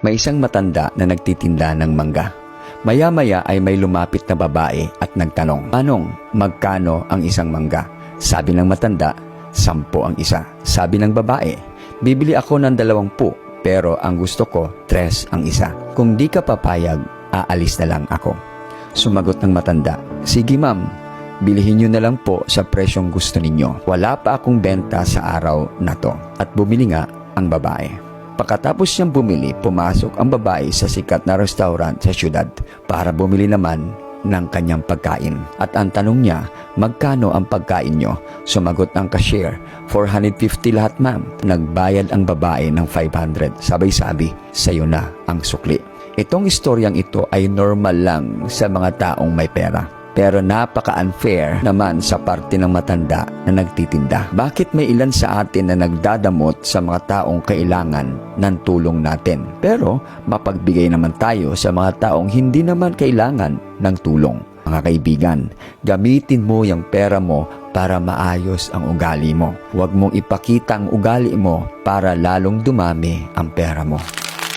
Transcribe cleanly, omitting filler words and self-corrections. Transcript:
May isang matanda na nagtitinda ng mangga. Maya-maya ay may lumapit na babae at nagtanong, "Manong, magkano ang isang mangga?" Sabi ng matanda, 10 ang isa. Sabi ng babae, "Bibili ako ng 20, pero ang gusto ko, 3 ang isa. Kung di ka papayag, aalis na lang ako." Sumagot ng matanda, "Sige ma'am, bilihin nyo na lang po sa presyong gusto ninyo. Wala pa akong benta sa araw na to." At bumili nga ang babae. Pagkatapos niyang bumili, pumasok ang babae sa sikat na restaurant sa syudad para bumili naman ng kanyang pagkain. At ang tanong niya, "Magkano ang pagkain nyo?" Sumagot ng cashier, 450 lahat ma'am." Nagbayad ang babae ng 500. Sabay-sabi, "Sayo na ang sukli." Itong istoryang ito ay normal lang sa mga taong may pera. Pero napaka-unfair naman sa parte ng matanda na nagtitinda. Bakit may ilan sa atin na nagdadamot sa mga taong kailangan ng tulong natin? Pero mapagbigay naman tayo sa mga taong hindi naman kailangan ng tulong. Mga kaibigan, gamitin mo yung pera mo para maayos ang ugali mo. Huwag mong ipakita ang ugali mo para lalong dumami ang pera mo.